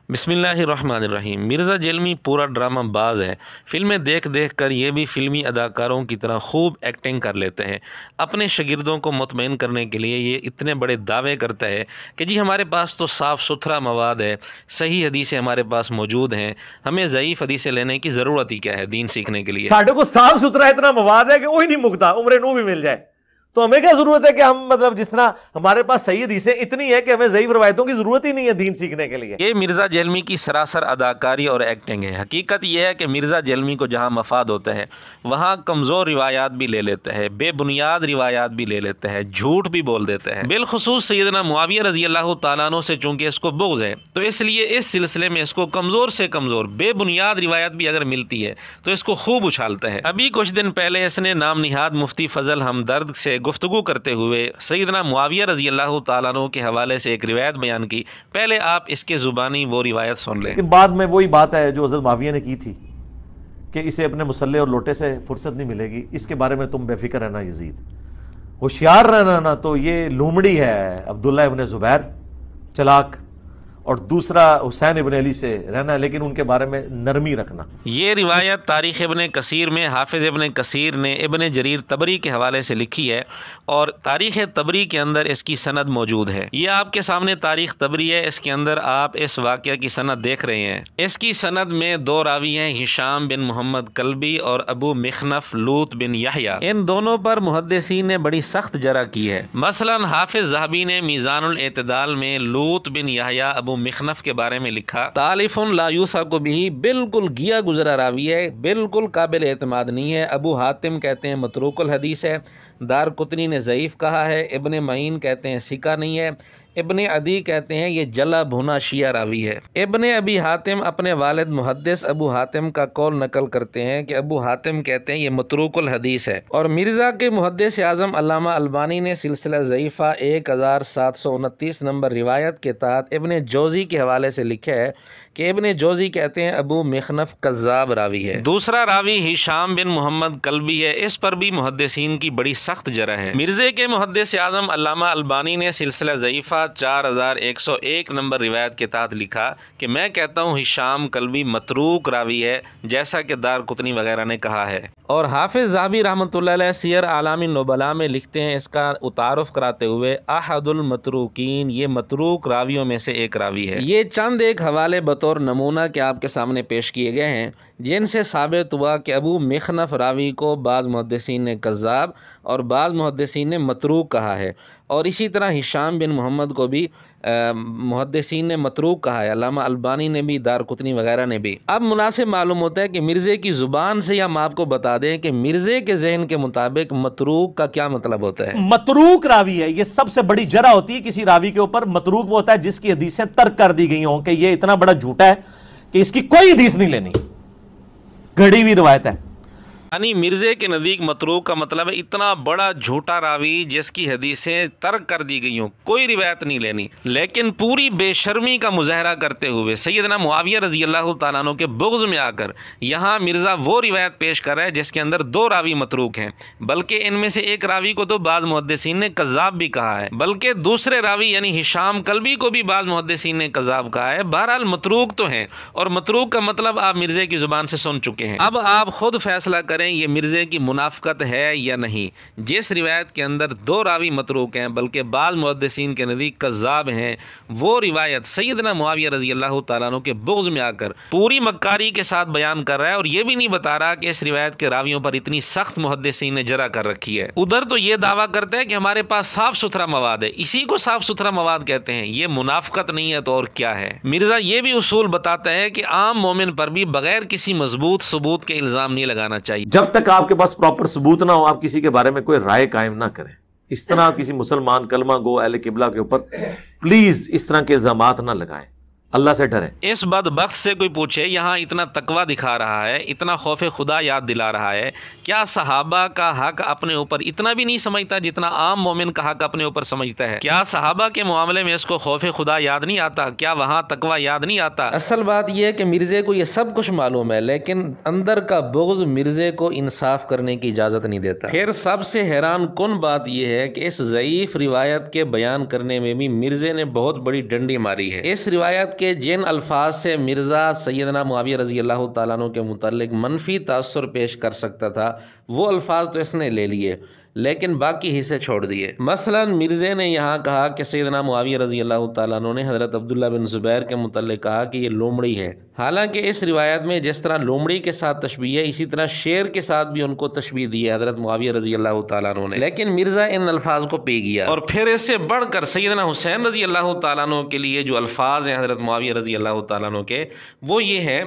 بسم اللہ الرحمن الرحیم۔ مرزا جیلمی پورا ڈرامہ باز ہے۔ فلمیں دیکھ دیکھ کر یہ بھی فلمی اداکاروں کی طرح خوب ایکٹنگ کر لیتے ہیں۔ اپنے شاگردوں کو مطمئن کرنے کے لیے یہ اتنے بڑے دعوے کرتا ہے کہ جی ہمارے پاس تو صاف ستھرا مواد ہے، صحیح حدیثیں ہمارے پاس موجود ہیں، ہمیں ضعیف حدیثیں لینے کی ضرورت ہی کیا ہے دین سیکھنے کے لیے۔ ساڈے کو صاف ستھرا اتنا مواد ہے کہ وہی نہیں مکتا، عمر نو بھی مل جائے تو ہمیں کیا ضرورت ہے کہ ہم جس طرح ہمارے پاس صحیح حدیثیں اتنی ہے کہ ہمیں ضعیف روایتوں کی ضرورت ہی نہیں ہے دین سیکھنے کے لیے۔ یہ مرزا جیلمی کی سراسر اداکاری اور ایکٹنگ ہے۔ حقیقت یہ ہے کہ مرزا جیلمی کو جہاں مفاد ہوتا ہے وہاں کمزور روایات بھی لے لیتا ہے، بے بنیاد روایات بھی لے لیتا ہے، جھوٹ بھی بول دیتا ہے۔ بالخصوص سیدنا معاویہ رضی اللہ تعالیٰ عنہ سے چونکہ اس کو بغض ہے تو اس لیے اس سلسلے میں اس کو کمزور سے کمزور بے بنیاد روایت بھی اگر ملتی ہے تو اس کو خوب اچھالتا ہے۔ ابھی کچھ دن پہلے اس نے نام نہاد مفتی فضل ہمدرد سے گفتگو کرتے ہوئے سیدنا معاویہ رضی اللہ تعالیٰ عنہ کے حوالے سے ایک روایت بیان کی۔ پہلے آپ اس کے زبانی وہ روایت سن لیں۔ بعد میں وہی بات ہے جو حضرت معاویہ نے کی تھی کہ اسے اپنے مسلح اور لوٹے سے فرصت نہیں ملے گی، اس کے بارے میں تم بے فکر رہنا یزید، ہوشیار رہنا نا تو یہ لومڑی ہے عبداللہ ابن زبیر چلاک، اور دوسرا حسین ابن علی سے رہنا، لیکن ان کے بارے میں نرمی رکھنا۔ یہ روایت تاریخ ابن کثیر میں حافظ ابن کثیر نے ابن جریر طبری کے حوالے سے لکھی ہے اور تاریخ طبری کے اندر اس کی سند موجود ہے۔ یہ آپ کے سامنے تاریخ طبری ہے، اس کے اندر آپ اس واقعہ کی سند دیکھ رہے ہیں۔ اس کی سند میں دو راوی ہیں، ہشام بن محمد کلبی اور ابو مخنف لوط بن یحییٰ۔ ان دونوں پر محدثین نے بڑی سخت جرح کی ہے۔ مثلا حافظ ذہبی نے میزان الاعتدال میں لوط بن یحییٰ ابو مخنف کے بارے میں لکھا، تالیف لا یوثق بہ، بالکل گیا گزرا راوی ہے، بالکل قابل اعتماد نہیں ہے۔ ابو حاتم کہتے ہیں متروک الحدیث ہے، دار قطنی نے ضعیف کہا ہے، ابن معین کہتے ہیں ثقہ نہیں ہے، ابن عدی کہتے ہیں یہ جلا بھونا شیعہ راوی ہے۔ ابن ابی حاتم اپنے والد محدث ابو حاتم کا قول نقل کرتے ہیں کہ ابو حاتم کہتے ہیں یہ متروک الحدیث ہے، اور مرزا کے محدث اعظم علامہ البانی نے سلسلہ ضعیفہ 1729 نمبر روایت کے تحت ابن جوزی کے حوالے سے لکھا ہے کہ ابن جوزی کہتے ہیں ابو مخنف کذاب راوی ہے۔ دوسرا راوی ہشام بن محمد کلبی ہے، اس پر بھی محدثین کی بڑی سخت جرح ہے۔ مرزے کے محدث اعظم علامہ البانی نے سلسلہ ضعیفہ 4101 نمبر روایت کے تحت لکھا کہ میں کہتا ہوں ہشام کلبی متروک راوی ہے، جیسا کہ دار قطنی وغیرہ نے کہا ہے۔ اور حافظ ذہبی رحمۃ اللہ علیہ سیر اعلام النبلاء میں لکھتے ہیں اس کا تعارف کراتے ہوئے، احد المتروکین، یہ متروک راویوں میں سے ایک راوی ہے۔ یہ چند ایک حوالے بطور نمونہ کے آپ کے سامنے پیش کیے گئے ہیں جن سے ثابت ہوا کہ ابو مخنف راوی کو بعض محدثین نے کذاب اور بعض محدثین نے متروک کہا ہے، اور اسی طرح ہشام بن محمد کو بھی محدثین نے متروک کہا ہے، علامہ البانی نے بھی، دار قطنی وغیرہ نے بھی۔ اب مناسب معلوم ہوتا ہے کہ مرزے کی زبان سے ہم آپ کو بتا دیں کہ مرزے کے ذہن کے مطابق متروک کا کیا مطلب ہوتا ہے۔ متروک راوی ہے، یہ سب سے بڑی جرح ہوتی ہے کسی راوی کے اوپر۔ متروک وہ ہوتا ہے جس کی حدیثیں ترک کر دی گئی ہوں کہ یہ اتنا بڑا جھوٹا ہے کہ اس کی کوئی حدیث نہیں لینی، گھڑی ہوئی روایت ہے۔ یعنی مرزے کے نزدیک متروک کا مطلب ہے اتنا بڑا جھوٹا راوی جس کی حدیثیں ترک کر دی گئی ہوں، کوئی روایت نہیں لینی۔ لیکن پوری بے شرمی کا مظاہرہ کرتے ہوئے سیدنا معاویہ رضی اللہ تعالیٰ عنہ کے بغض میں آ کر یہاں مرزا وہ روایت پیش کر رہا ہے جس کے اندر دو راوی متروک ہیں، بلکہ ان میں سے ایک راوی کو تو بعض محدثین نے کذاب بھی کہا ہے، بلکہ دوسرے راوی یعنی ہشام کلبی کو بھی بعض محدثین نے کذاب کہا ہے۔ بہرحال متروک تو ہیں، اور متروک کا مطلب آپ مرزے کی زبان سے سن چکے ہیں۔ اب آپ خود فیصلہ کریں یہ مرزے کی منافقت ہے یا نہیں۔ جس روایت کے اندر دو راوی متروک ہیں بلکہ بعض محدثین کے نزدیک کذاب ہیں، وہ روایت سیدنا معاویہ رضی اللہ تعالیٰ عنہ کے بغض میں آ کر پوری مکاری کے ساتھ بیان کر رہا ہے، اور یہ بھی نہیں بتا رہا کہ اس روایت کے راویوں پر اتنی سخت محدثین نے جرح کر رکھی ہے۔ ادھر تو یہ دعویٰ کرتا ہے کہ ہمارے پاس صاف ستھرا مواد ہے، اسی کو صاف ستھرا مواد کہتے ہیں، یہ منافقت نہیں ہے تو اور کیا ہے۔ مرزا یہ بھی اصول بتاتا ہے کہ عام مومن پر بھی بغیر کسی مضبوط ثبوت کے الزام نہیں لگانا چاہیے۔ جب تک آپ کے پاس پراپر ثبوت نہ ہو آپ کسی کے بارے میں کوئی رائے قائم نہ کریں۔ اس طرح کسی مسلمان کلمہ گو اہل قبلہ کے اوپر پلیز اس طرح کے الزامات نہ لگائیں، اللہ سے ڈریں۔ اس بدبخت سے کوئی پوچھے یہاں اتنا تقوی دکھا رہا ہے، اتنا خوف خدا یاد دلا رہا ہے، کیا صحابہ کا حق اپنے اوپر اتنا بھی نہیں سمجھتا جتنا عام مومن کا حق اپنے اوپر سمجھتا ہے؟ کیا صحابہ کے معاملے میں اس کو خوف خدا یاد نہیں آتا؟ کیا وہاں تقوی یاد نہیں آتا؟ اصل بات یہ ہے کہ مرزے کو یہ سب کچھ معلوم ہے، لیکن اندر کا بغض مرزے کو انصاف کرنے کی اجازت نہیں دیتا۔ پھر سب سے حیران کن بات یہ ہے کہ اس ضعیف روایت کے بیان کرنے میں بھی مرزے نے بہت بڑی ڈنڈی ماری ہے۔ اس روایت کے کہ جن الفاظ سے مرزا سیدنا معاویہ رضی اللہ تعالیٰ عنہ کے متعلق منفی تاثر پیش کر سکتا تھا وہ الفاظ تو اس نے لے لیے، لیکن باقی حصے چھوڑ دیے۔ مثلا مرزے نے یہاں کہا کہ سیدنا معاویہ رضی اللہ تعالیٰ عنہ نے حضرت عبداللہ بن زبیر کے متعلق کہا کہ یہ لومڑی ہے، حالانکہ اس روایت میں جس طرح لومڑی کے ساتھ تشبیہ ہے اسی طرح شیر کے ساتھ بھی ان کو تشبیہ دی ہے حضرت معاویہ رضی اللہ تعالیٰ عنہ نے، لیکن مرزا ان الفاظ کو پی گیا۔ اور پھر اس سے بڑھ کر سیدنا حسین رضی اللہ تعالیٰ عنہ کے لیے جو الفاظ ہیں حضرت معاویہ رضی اللہ تعالیٰ عنہ کے، وہ یہ ہیں،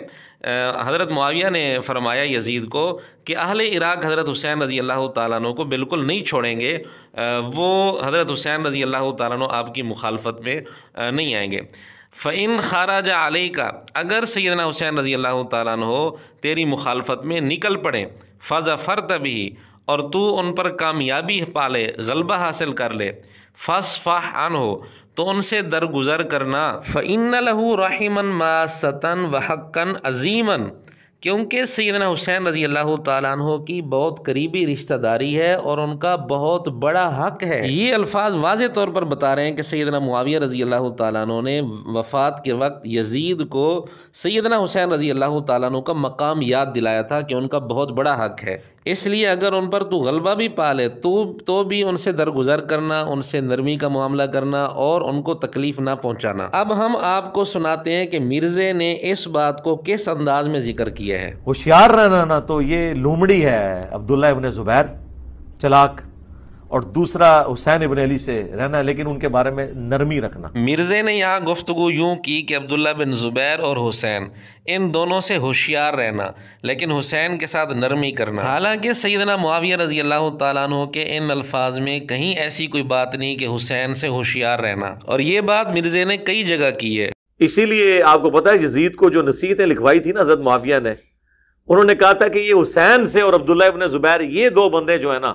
حضرت معاویہ نے فرمایا یزید کو کہ اہل عراق حضرت حسین رضی اللہ تعالیٰ عنہ کو بالکل نہیں چھوڑیں گے، وہ حضرت حسین رضی اللہ تعالیٰ عنہ آپ کی مخالفت میں نہیں آئیں گے۔ فَإِنْ خَرَجَ عَلَيْكَ، اگر سیدنا حسین رضی اللہ تعالیٰ عنہ تیری مخالفت میں نکل پڑیں، فَظَفَرْتَ بِهِ، اور تو ان پر کامیابی پالے، غلبہ حاصل کر لے، فَاصْفَحْ عَنْهُ، تو ان سے درگزر کرنا، فَإِنَّ لَهُ رَحِمًا مَاسَّةً وَحَقًّا عَظِيمًا، کیونکہ سیدنا حسین رضی اللہ تعالیٰ عنہ کی بہت قریبی رشتہ داری ہے اور ان کا بہت بڑا حق ہے۔ یہ الفاظ واضح طور پر بتا رہے ہیں کہ سیدنا معاویہ رضی اللہ تعالیٰ عنہ نے وفات کے وقت یزید کو سیدنا حسین رضی اللہ تعالیٰ عنہ کا مقام یاد دلایا تھا کہ ان کا بہت بڑا حق ہے، اس لیے اگر ان پر تو غلبہ بھی پالے تو بھی ان سے درگزر کرنا، ان سے نرمی کا معاملہ کرنا اور ان کو تکلیف نہ پہنچانا۔ اب ہم آپ کو سناتے ہیں کہ مرزے نے اس بات کو کس انداز میں ذکر کیا ہے۔ ہوشیار رہنا نا تو یہ لومڑی ہے عبداللہ ابن زبیر چلاک، اور دوسرا حسین ابن علی سے رہنا، لیکن ان کے بارے میں نرمی رکھنا۔ مرزے نے یہاں گفتگو یوں کی کہ عبداللہ بن زبیر اور حسین ان دونوں سے ہوشیار رہنا، لیکن حسین کے ساتھ نرمی کرنا، حالانکہ سیدنا معاویہ رضی اللہ تعالیٰ عنہ کے ان الفاظ میں کہیں ایسی کوئی بات نہیں کہ حسین سے ہوشیار رہنا، اور یہ بات مرزے نے کئی جگہ کی ہے۔ اسی لیے آپ کو پتا ہے یزید کو جو نصیحتیں لکھوائی تھی نا حضرت معاویہ نے، انہوں نے کہا تھا کہ یہ حسین سے اور عبداللہ ابن زبیر، یہ دو بندے جو ہیں نا،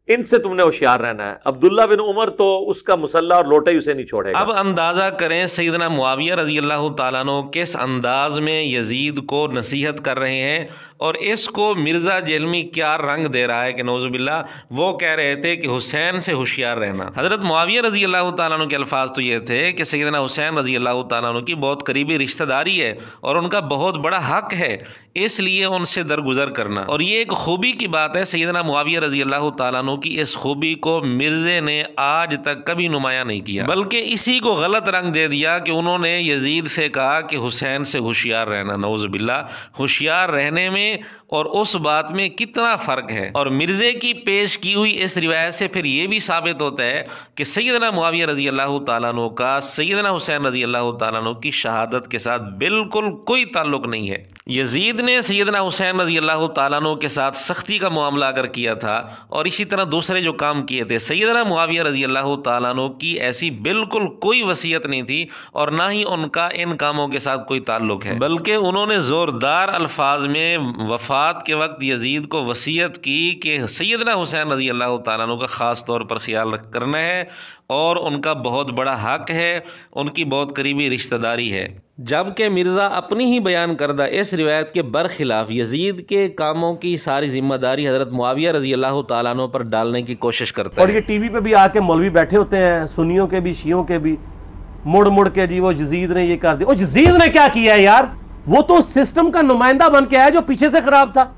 ان سے تم نے ہوشیار رہنا ہے۔ عبداللہ بن عمر تو اس کا مسلح اور لوٹا ہی اسے نہیں چھوڑے گا۔ اب اندازہ کریں سیدنا معاویہ رضی اللہ تعالیٰ عنہ کس انداز میں یزید کو نصیحت کر رہے ہیں، اور اس کو مرزا جہلمی کیا رنگ دے رہا ہے کہ نعوذ باللہ وہ کہہ رہے تھے کہ حسین سے ہوشیار رہنا۔ حضرت معاویہ رضی اللہ تعالیٰ عنہ کے الفاظ تو یہ تھے کہ سیدنا حسین رضی اللہ تعالیٰ عنہ کی بہت قریبی رشتہ داری ہے اور ان کا بہت بڑا حق ہے، اس لیے ان سے درگزر کرنا۔ اور یہ ایک خوبی کی بات ہے، سیدنا معاویہ رضی اللہ تعالیٰ عنہ کی اس خوبی کو مرزے نے آج تک کبھی نمایاں نہیں کیا، بلکہ اسی کو غلط رنگ دے دیا کہ انہوں نے یزید سے کہا کہ حسین سے ہوشیار رہنا۔ نعوذ باللہ، ہوشیار رہنے میں اور اس بات میں کتنا فرق ہے۔ اور مرزے کی پیش کی ہوئی اس روایت سے پھر یہ بھی ثابت ہوتا ہے کہ سیدنا معاویہ رضی اللہ تعالیٰ عنہ کا سیدنا حسین رضی اللہ تعالیٰ عنہ کی شہادت کے ساتھ بالکل کوئی تعلق نہیں ہے۔ یزید نے سیدنا حسین رضی اللہ تعالیٰ عنہ کے ساتھ سختی کا معاملہ اگر کیا تھا اور اسی طرح دوسرے جو کام کیے تھے، سیدنا معاویہ رضی اللہ تعالیٰ عنہ کی ایسی بالکل کوئی وصیت نہیں تھی اور نہ ہی ان کا ان کاموں کے ساتھ کوئی تعلق ہے، بلکہ انہوں نے زوردار الفاظ میں وفات کے وقت یزید کو وصیت کی کہ سیدنا حسین رضی اللہ تعالیٰ عنہ کا خاص طور پر خیال کرنا ہے اور ان کا بہت بڑا حق ہے، ان کی بہت قریبی رشتہ داری ہے۔ جبکہ مرزا اپنی ہی بیان کردہ اس روایت کے برخلاف یزید کے کاموں کی ساری ذمہ داری حضرت معاویہ رضی اللہ تعالیٰ عنہ پر ڈالنے کی کوشش کرتا ہے۔ اور یہ ٹی وی پہ بھی آ کے مولوی بیٹھے ہوتے ہیں، سنیوں کے بھی شیعوں کے بھی، مڑ مڑ کے جی وہ یزید نے یہ کر دیا۔ اور یزید نے کیا کیا ہے یار؟ وہ تو سسٹم کا نمائندہ بن کے آیا جو پیچھے سے خراب تھا۔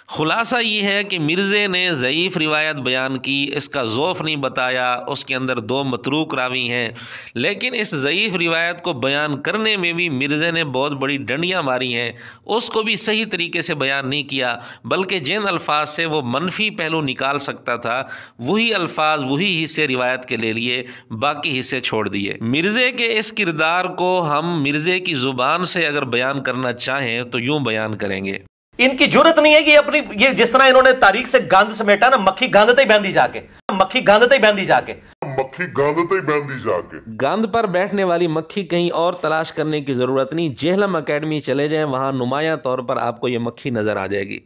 خلاصہ یہ ہے کہ مرزے نے ضعیف روایت بیان کی، اس کا ضعف نہیں بتایا، اس کے اندر دو متروک راوی ہیں، لیکن اس ضعیف روایت کو بیان کرنے میں بھی مرزے نے بہت بڑی ڈنڈیاں ماری ہیں، اس کو بھی صحیح طریقے سے بیان نہیں کیا، بلکہ جن الفاظ سے وہ منفی پہلو نکال سکتا تھا وہی الفاظ وہی حصے روایت کے لے لیے، باقی حصے چھوڑ دیے۔ مرزے کے اس کردار کو ہم مرزے کی زبان سے اگر بیان کرنا چاہیں تو یوں بیان کریں گے۔ ان کی جرت نہیں ہے کہ اپنی یہ جس طرح انہوں نے تاریخ سے گند سمیٹا نا، مکھی گندتے ہی بہندی جا کے، مکھی گندتے ہی بہندی جا کے، مکھی گندتے ہی بہندی جا کے۔ گند پر بیٹھنے والی مکھی کہیں اور تلاش کرنے کی ضرورت نہیں، جہلم اکیڈمی چلے جائیں، وہاں نمایاں طور پر آپ کو یہ مکھی نظر آ جائے گی۔